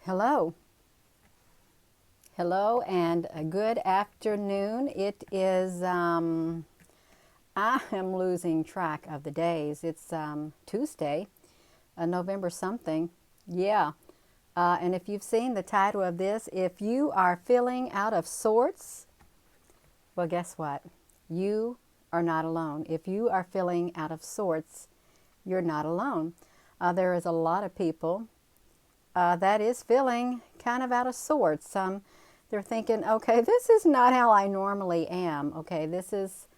Hello. Hello and a good afternoon. It is, I am losing track of the days. It's Tuesday, November something. Yeah. And if you've seen the title of this, if you are feeling out of sorts, well, guess what? You are not alone. If you are feeling out of sorts, you're not alone. There is a lot of people that is feeling kind of out of sorts. They're thinking, okay, this is not how I normally am. Okay, this is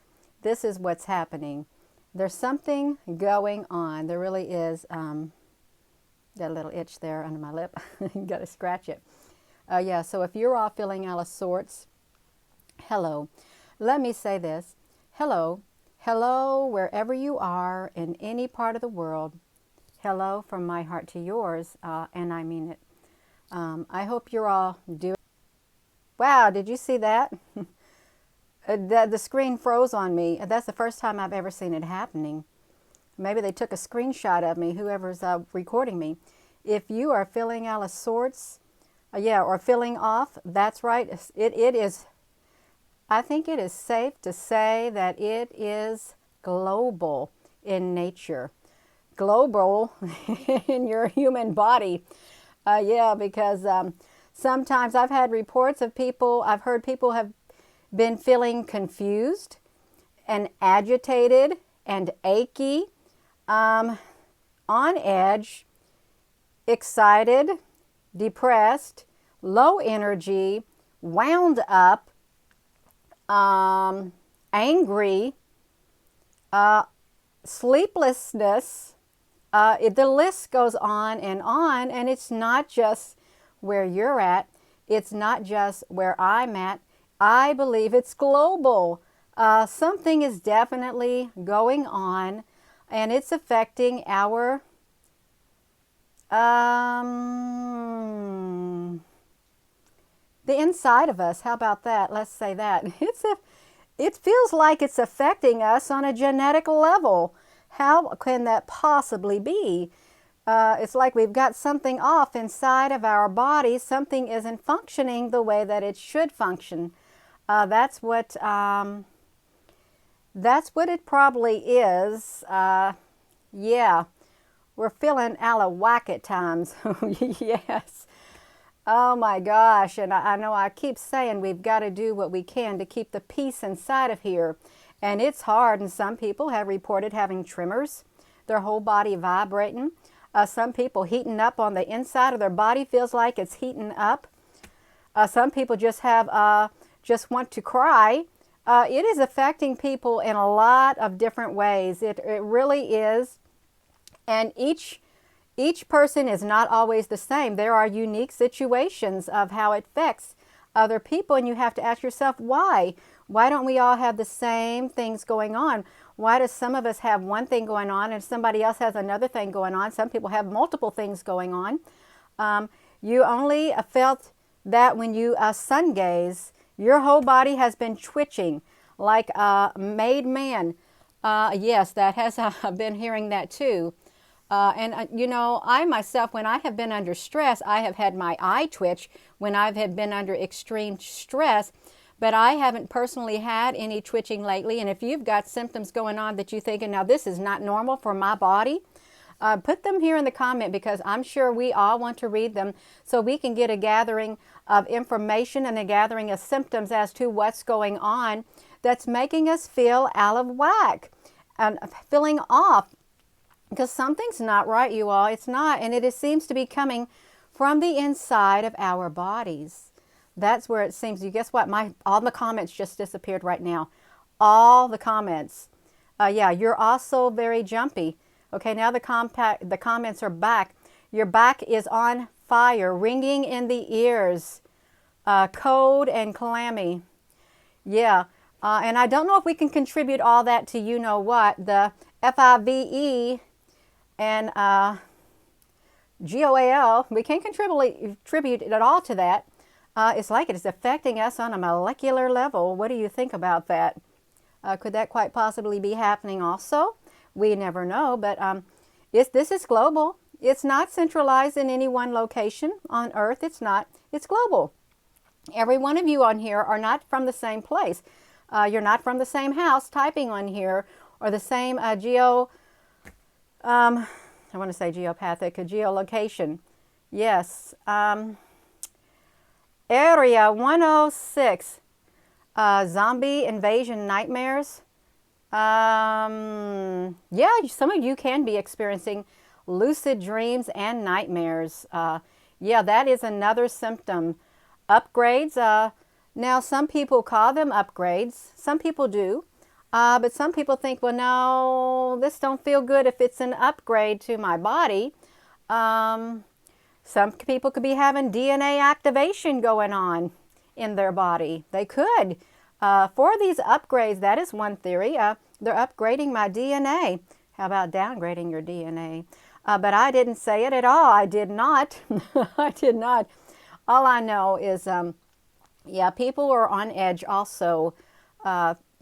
what's happening. There's something going on. There really is. Got a little itch there under my lip. Got to scratch it. Yeah. So if you're all feeling out of sorts, hello. Let me say this. Hello. Hello, wherever you are in any part of the world. Hello from my heart to yours, and I mean it. I hope you're all doing. Wow, did you see that? The screen froze on me. That's the first time I've ever seen it happening. Maybe they took a screenshot of me, whoever's recording me. If you are feeling out of sorts, yeah, or feeling off, that's right. It is, I think it is safe to say that it is global in nature. Global in your human body. Yeah, because sometimes I've had reports of people, I've heard people have been feeling confused and agitated and achy, on edge, excited, depressed, low energy, wound up, angry, sleeplessness. The list goes on, and it's not just where you're at. It's not just where I'm at. I believe it's global. Something is definitely going on, and it's affecting our the inside of us. How about that? Let's say that. It feels like it's affecting us on a genetic level. How can that possibly be? It's like we've got something off inside of our body. Something isn't functioning the way that it should function. That's what it probably is. Yeah, we're feeling out of whack at times. Yes. Oh my gosh, and I know I keep saying we've got to do what we can to keep the peace inside of here. And it's hard, and some people have reported having tremors, their whole body vibrating. Some people heating up on the inside of their body, feels like it's heating up. Some people just have, just want to cry. It is affecting people in a lot of different ways. It really is. And each person is not always the same. There are unique situations of how it affects other people, and you have to ask yourself, why? Why don't we all have the same things going on? Why does some of us have one thing going on and somebody else has another thing going on? Some people have multiple things going on. You only felt that when you sun gaze. Your whole body has been twitching like a made man. Yes, that has, I've been hearing that too. You know, I myself, when I have been under stress, I have had my eye twitch when I have been under extreme stress, but I haven't personally had any twitching lately. And if you've got symptoms going on that you're thinking, now this is not normal for my body, put them here in the comment, because I'm sure we all want to read them so we can get a gathering of information and a gathering of symptoms as to what's going on that's making us feel out of whack and feeling off. Because something's not right, you all. It's not. And it seems to be coming from the inside of our bodies. That's where it seems. You guess what? All the comments just disappeared right now. All the comments. Yeah, you're also very jumpy. Okay, now the comments are back. Your back is on fire, ringing in the ears, cold and clammy. Yeah, and I don't know if we can contribute all that to you know what. The FIVE and GOAL, we can't contribute at all to that. It's like it is affecting us on a molecular level. What do you think about that? Could that quite possibly be happening also? We never know, but this is global. It's not centralized in any one location on Earth. It's not. It's global. Every one of you on here are not from the same place. You're not from the same house typing on here, or the same I want to say geopathic, geolocation. Yes. Area 106, zombie invasion nightmares. Yeah, some of you can be experiencing lucid dreams and nightmares. Yeah, that is another symptom. Upgrades. Now, some people call them upgrades. Some people do. But some people think, well, no, this don't feel good if it's an upgrade to my body. Some people could be having DNA activation going on in their body. They could. For these upgrades, that is one theory. They're upgrading my DNA. How about downgrading your DNA? But I didn't say it at all. I did not. I did not. All I know is, yeah, people are on edge also.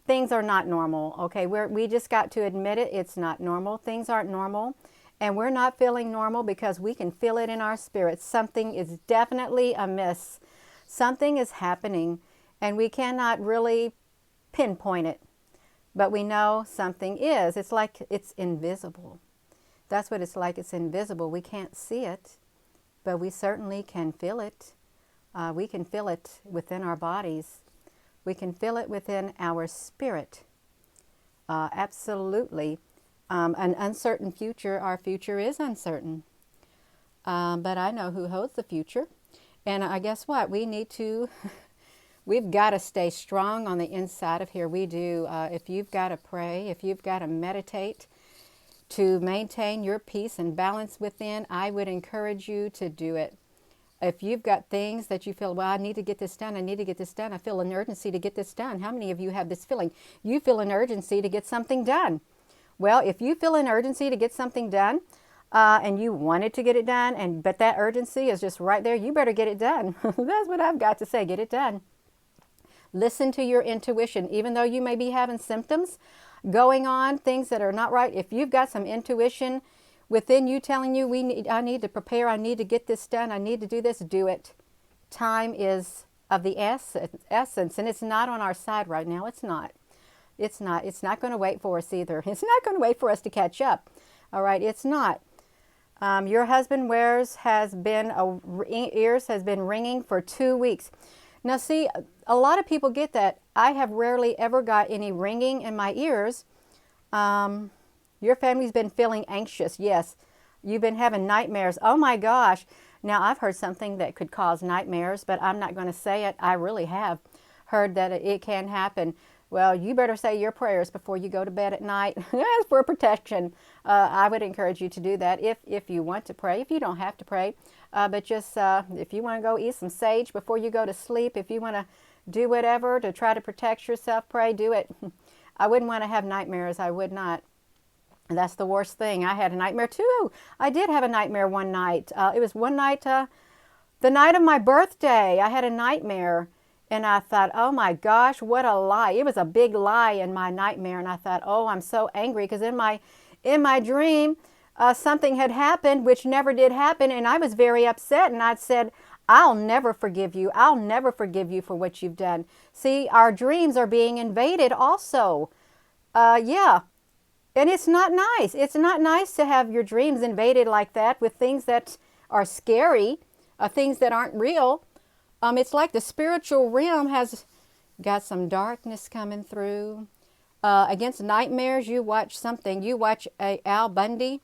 Things are not normal, okay? We just got to admit it. It's not normal. Things aren't normal. And we're not feeling normal because we can feel it in our spirits. Something is definitely amiss. Something is happening, and we cannot really pinpoint it. But we know something is. It's like it's invisible. That's what it's like. It's invisible. We can't see it, but we certainly can feel it. We can feel it within our bodies. We can feel it within our spirit. Absolutely. An uncertain future. Our future is uncertain. But I know who holds the future. And I guess what? We need to, we've got to stay strong on the inside of here. We do. If you've got to pray, if you've got to meditate to maintain your peace and balance within, I would encourage you to do it. If you've got things that you feel, well, I need to get this done, I need to get this done, I feel an urgency to get this done. How many of you have this feeling? You feel an urgency to get something done. Well, if you feel an urgency to get something done, and you wanted to get it done, but that urgency is just right there, you better get it done. That's what I've got to say, get it done. Listen to your intuition. Even though you may be having symptoms going on, things that are not right, if you've got some intuition within you telling you, I need to prepare, I need to get this done, I need to do this, do it. Time is of the essence, and it's not on our side right now. It's not. It's not. It's not going to wait for us either. It's not going to wait for us to catch up. All right, it's not. Your husband ears has been ringing for 2 weeks. Now see, a lot of people get that. I have rarely ever got any ringing in my ears. Your family's been feeling anxious. Yes, you've been having nightmares. Oh my gosh. Now I've heard something that could cause nightmares, but I'm not going to say it. I really have heard that it can happen. Well, you better say your prayers before you go to bed at night for protection. I would encourage you to do that if you want to pray. If you don't have to pray, but just if you want to go eat some sage before you go to sleep, if you want to do whatever to try to protect yourself, pray, do it. I wouldn't want to have nightmares. I would not. And that's the worst thing. I had a nightmare too. I did have a nightmare one night. It was one night, the night of my birthday. I had a nightmare. And I thought, oh my gosh, what a lie. It was a big lie in my nightmare. And I thought, oh, I'm so angry because in my dream, something had happened which never did happen. And I was very upset. And I said, I'll never forgive you. I'll never forgive you for what you've done. See, our dreams are being invaded also. Yeah. And it's not nice. It's not nice to have your dreams invaded like that with things that are scary, things that aren't real. It's like the spiritual realm has got some darkness coming through. Against nightmares, you watch something. You watch Al Bundy.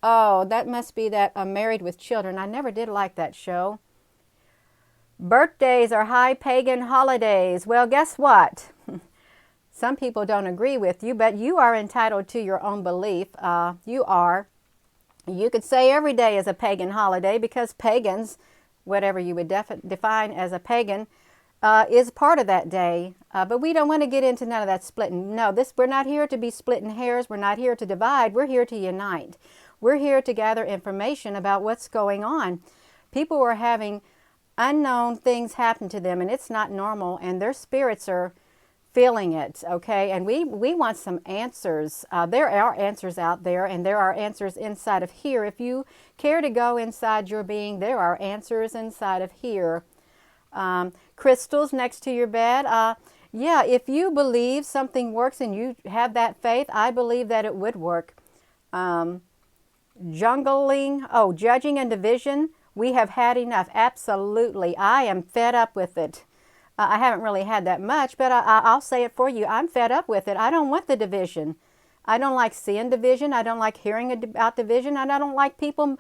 Oh, that must be that Married with Children. I never did like that show. Birthdays are high pagan holidays. Well, guess what? Some people don't agree with you, but you are entitled to your own belief. You are. You could say every day is a pagan holiday because pagans, whatever you would define as a pagan, is part of that day. But we don't want to get into none of that splitting. No, we're not here to be splitting hairs. We're not here to divide. We're here to unite. We're here to gather information about what's going on. People are having unknown things happen to them, and it's not normal, and their spirits are feeling it, okay? And we want some answers. There are answers out there, and there are answers inside of here. If you care to go inside your being, there are answers inside of here. Crystals next to your bed. Yeah, if you believe something works and you have that faith, I believe that it would work. Judging and division. We have had enough. Absolutely. I am fed up with it. I haven't really had that much, but I'll say it for you. I'm fed up with it. I don't want the division. I don't like seeing division. I don't like hearing about division. And I don't like people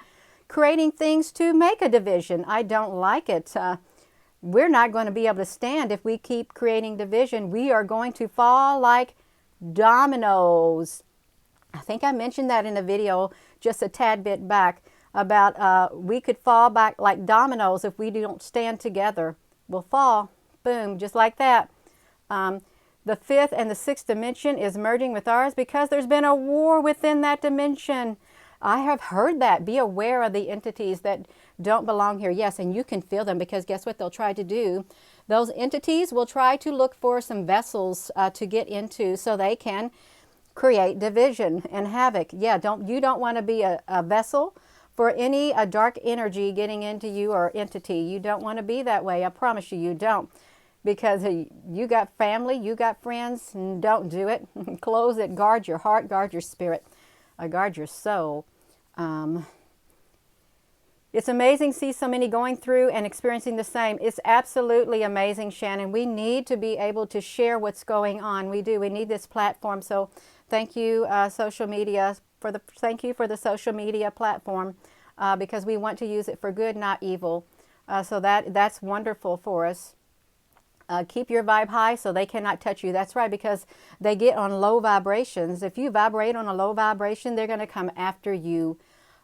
creating things to make a division. I don't like it. We're not going to be able to stand if we keep creating division. We are going to fall like dominoes. I think I mentioned that in a video just a tad bit back about we could fall back like dominoes if we don't stand together. We'll fall. Boom, just like that. The fifth and the sixth dimension is merging with ours because there's been a war within that dimension. I have heard that. Be aware of the entities that don't belong here. Yes, and you can feel them because guess what they'll try to do? Those entities will try to look for some vessels to get into so they can create division and havoc. Yeah, you don't want to be a vessel for any dark energy getting into you or entity. You don't want to be that way. I promise you, you don't. Because you got family, you got friends, don't do it. Close it. Guard your heart, guard your spirit, guard your soul. It's amazing to see so many going through and experiencing the same. It's absolutely amazing, Shannon. We need to be able to share what's going on. We do. We need this platform. So thank you, social media, thank you for the social media platform because we want to use it for good, not evil. So that's wonderful for us. Keep your vibe high so they cannot touch you. That's right, because they get on low vibrations. If you vibrate on a low vibration, they're going to come after you.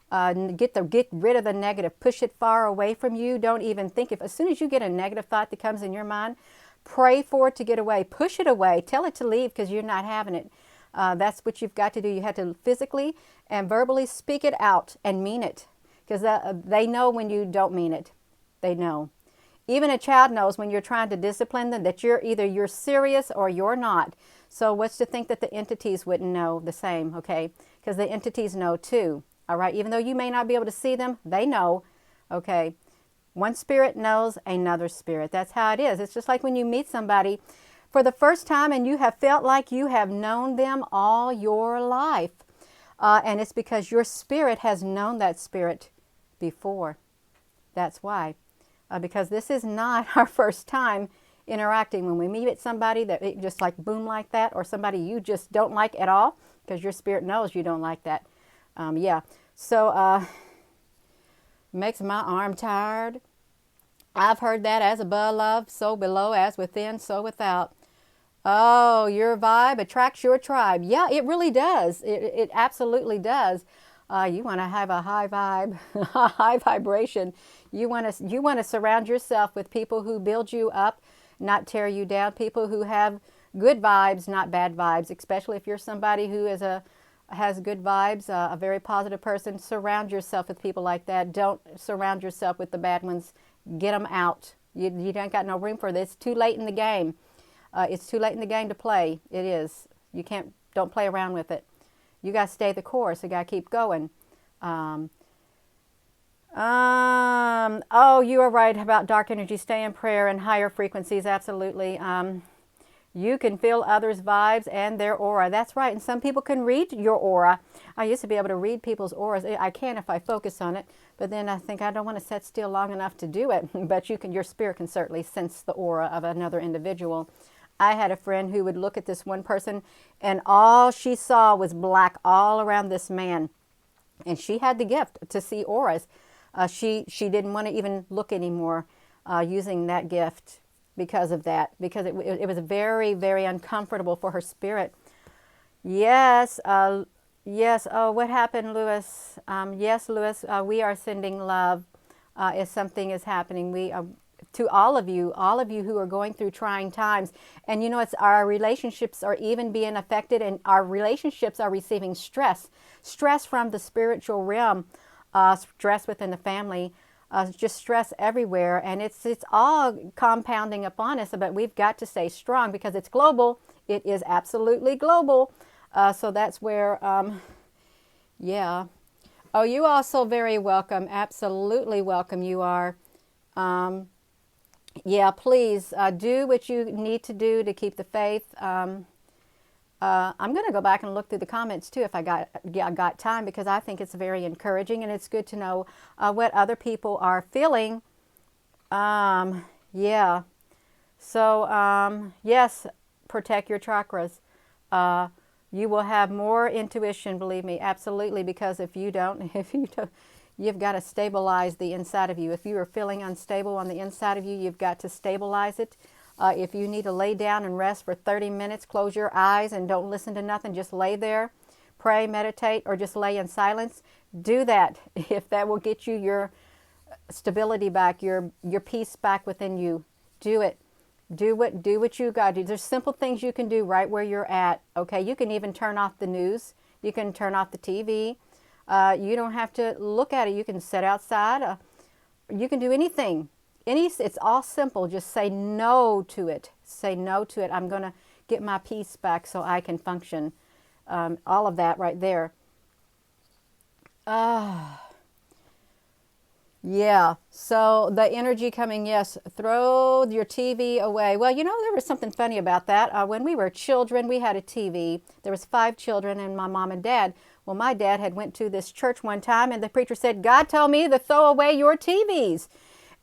Get rid of the negative. Push it far away from you. Don't even think. As soon as you get a negative thought that comes in your mind, pray for it to get away. Push it away. Tell it to leave because you're not having it. That's what you've got to do. You have to physically and verbally speak it out and mean it because they know when you don't mean it. They know. Even a child knows when you're trying to discipline them that you're serious or you're not. So what's to think that the entities wouldn't know the same, okay? Because the entities know too, all right? Even though you may not be able to see them, they know, okay? One spirit knows another spirit. That's how it is. It's just like when you meet somebody for the first time and you have felt like you have known them all your life. And it's because your spirit has known that spirit before. That's why. Because this is not our first time interacting. When we meet somebody that it just like boom like that, or somebody you just don't like at all, because your spirit knows you don't like that. Yeah, so makes my arm tired. I've heard that as above, love, so below, as within, so without. Oh, your vibe attracts your tribe. Yeah, it really does. It absolutely does. You want to have a high vibe, high vibration. You want to surround yourself with people who build you up, not tear you down. People who have good vibes, not bad vibes. Especially if you're somebody who has good vibes, a very positive person. Surround yourself with people like that. Don't surround yourself with the bad ones. Get them out. You don't got no room for this. It's too late in the game. It's too late in the game to play. It is. Don't play around with it. You got to stay the course. You got to keep going. Oh, you are right about dark energy. Stay in prayer and higher frequencies. Absolutely. You can feel others' vibes and their aura. That's right. And some people can read your aura. I used to be able to read people's auras. I can if I focus on it. But then I think I don't want to sit still long enough to do it. But your spirit can certainly sense the aura of another individual. I had a friend who would look at this one person and all she saw was black all around this man. And she had the gift to see auras. She didn't want to even look anymore using that gift because of that. Because it was very, very uncomfortable for her spirit. Yes. Yes. Oh, what happened, Lewis? Yes, Lewis, we are sending love if something is happening. To all of you who are going through trying times. And it's our relationships are even being affected, and our relationships are receiving stress from the spiritual realm, stress within the family. just stress everywhere, and it's all compounding upon us. But we've got to stay strong because it's global. It is absolutely global. So that's where, yeah. Oh, you also very welcome. Absolutely welcome. You are. Yeah, please do what you need to do to keep the faith. I'm going to go back and look through the comments too if I got time, because I think it's very encouraging, and it's good to know what other people are feeling. Yeah. So yes, protect your chakras. You will have more intuition, believe me, absolutely, because if you don't, you've got to stabilize the inside of you. If you are feeling unstable on the inside of you, you've got to stabilize it. If you need to lay down and rest for 30 minutes, close your eyes and don't listen to nothing. Just lay there, pray, meditate, or just lay in silence. Do that if that will get you your stability back, your peace back within you. Do it. Do what you got to do. There's simple things you can do right where you're at. Okay, you can even turn off the news. You can turn off the TV. You don't have to look at it. You can sit outside. You can do anything. It's all simple. Just say no to it. Say no to it. I'm going to get my peace back so I can function. All of that right there. Yeah. So the energy coming, yes, throw your TV away. Well, you know, there was something funny about that. When we were children, we had a TV. There was 5 children and my mom and dad. Well, my dad had went to this church one time and the preacher said, God told me to throw away your TVs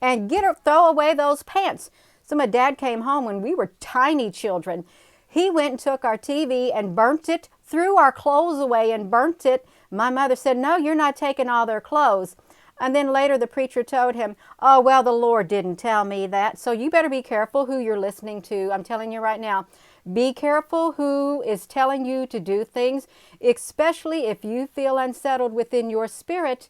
and throw away those pants. So my dad came home when we were tiny children. He went and took our TV and burnt it, threw our clothes away and burnt it. My mother said, no, you're not taking all their clothes. And then later the preacher told him, oh, well, the Lord didn't tell me that. So you better be careful who you're listening to. I'm telling you right now, be careful who is telling you to do things, especially if you feel unsettled within your spirit.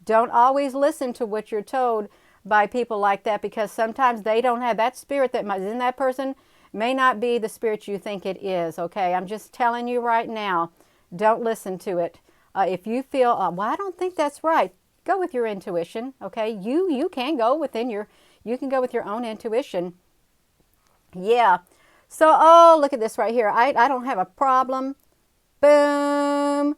Don't always listen to what you're told by people like that, because sometimes they don't have that spirit that is in that person may not be the spirit you think it is. Okay, I'm just telling you right now, don't listen to it. If you feel, well, I don't think that's right, go with your intuition. Okay, you can go within you can go with your own intuition. Yeah. So, oh, look at this right here. I don't have a problem. Boom.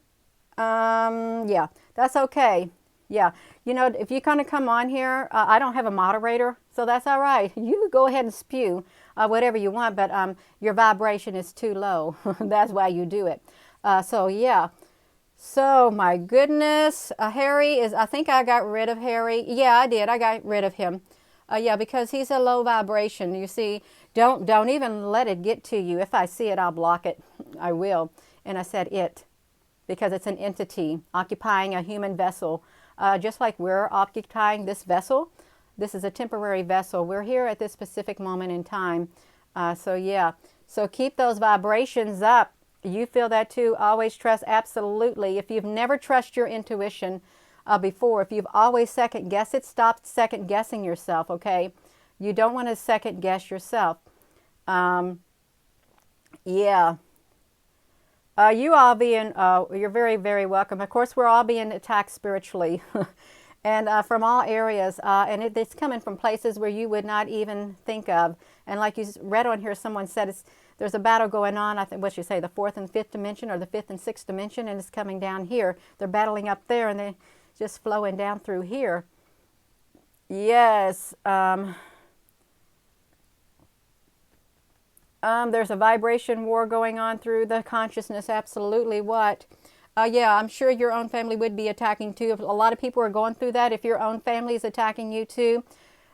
Yeah, that's okay. Yeah, you know, if you're going to come on here, I don't have a moderator, so that's all right. You go ahead and spew whatever you want, but your vibration is too low. That's why you do it. So, yeah. So, my goodness, Harry is, I think I got rid of Harry. Yeah, I did. I got rid of him. Yeah, because he's a low vibration. You see, don't even let it get to you. If I see it, I'll block it. I will. And I said it, because it's an entity occupying a human vessel. Just like we're occupying this vessel, this is a temporary vessel. We're here at this specific moment in time. So yeah, so keep those vibrations up. You feel that too? Always trust, absolutely. If you've never trusted your intuition before, if you've always second guessed it, stop second guessing yourself, okay? You don't want to second guess yourself. Yeah. You all being, you're very, very welcome. Of course, we're all being attacked spiritually and from all areas. And it's coming from places where you would not even think of. And like you read on here, someone said there's a battle going on, I think, what you say, the 4th and 5th dimension or the 5th and 6th dimension, and it's coming down here. They're battling up there and they're just flowing down through here. Yes. There's a vibration war going on through the consciousness. Absolutely. What? Yeah, I'm sure your own family would be attacking too. If a lot of people are going through that, if your own family is attacking you too,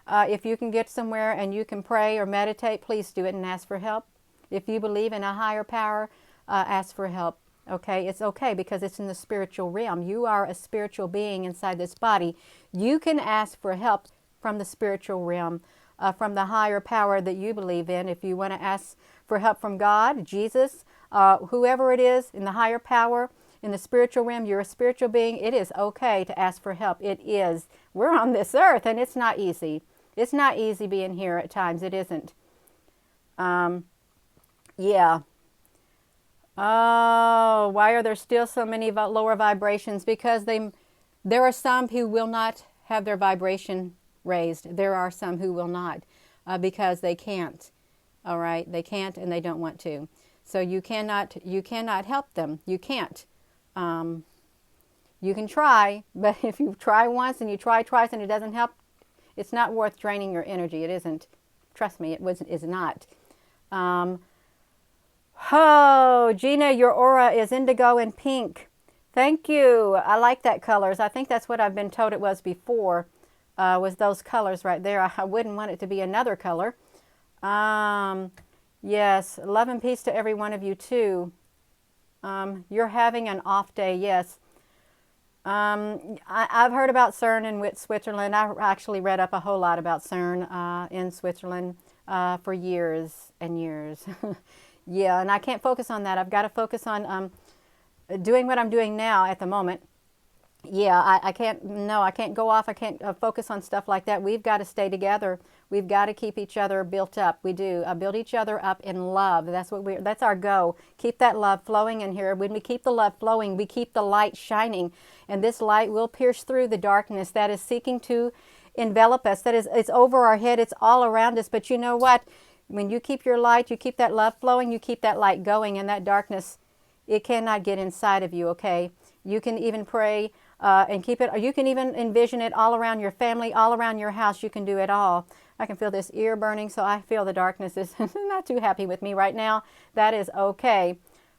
if you can get somewhere and you can pray or meditate, please do it and ask for help. If you believe in a higher power, ask for help. Okay, it's okay because it's in the spiritual realm. You are a spiritual being inside this body. You can ask for help from the spiritual realm. From the higher power that you believe in. If you want to ask for help from God, Jesus, whoever it is in the higher power, in the spiritual realm, you're a spiritual being, it is okay to ask for help. It is. We're on this earth and it's not easy. It's not easy being here at times. It isn't. Yeah. Oh, why are there still so many lower vibrations? Because there are some who will not have their vibration raised. There are some who will not because they can't. All right, they can't and they don't want to. So you cannot help them. You can't. You can try, but if you try once and you try twice and it doesn't help, it's not worth draining your energy. It isn't. Trust me, is not. Oh, Gina, your aura is indigo and pink. Thank you. I like that colors. I think that's what I've been told it was before, was those colors right there. I wouldn't want it to be another color. Yes, love and peace to every one of you too. You're having an off day, yes. I've heard about CERN in Switzerland. I actually read up a whole lot about CERN in Switzerland for years and years. Yeah, and I can't focus on that. I've got to focus on doing what I'm doing now at the moment. Yeah, I can't, no, I can't go off. I can't focus on stuff like that. We've got to stay together. We've got to keep each other built up. We do. Build each other up in love. That's our goal. Keep that love flowing in here. When we keep the love flowing, we keep the light shining. And this light will pierce through the darkness that is seeking to envelop us. That is, it's over our head. It's all around us. But you know what? When you keep your light, you keep that love flowing, you keep that light going, and that darkness, it cannot get inside of you, okay? You can even pray and keep it, or you can even envision it all around your family, all around your house. You can do it all. I can feel this ear burning, so I feel the darkness is not too happy with me right now. That is okay.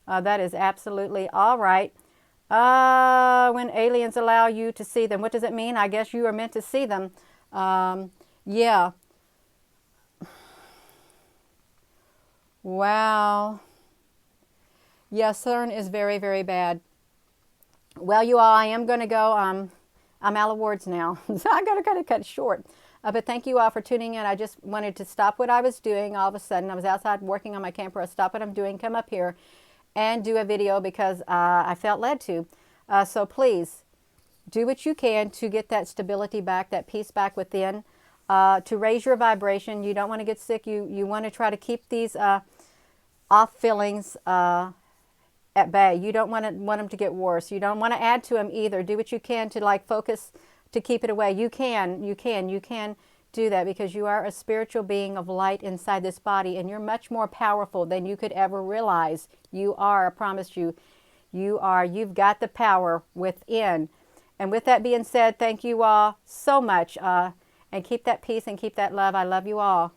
That is absolutely all right. When aliens allow you to see them, what does it mean? I guess you are meant to see them. Yeah. Wow. Yeah, CERN is very, very bad. Well, you all, I am going to go. I'm out of words now, so I got to kind of cut it short. But thank you all for tuning in. I just wanted to stop what I was doing. All of a sudden, I was outside working on my camper. I stopped what I'm doing, come up here, and do a video because I felt led to. So please, do what you can to get that stability back, that peace back within, to raise your vibration. You don't want to get sick. You want to try to keep these off feelings at bay. You don't want them to get worse. You don't want to add to them either. Do what you can to like focus to keep it away. You can do that because you are a spiritual being of light inside this body, and you're much more powerful than you could ever realize. You are, I promise you, you are. You've got the power within. And with that being said, thank you all so much, and keep that peace and keep that love. I love you all.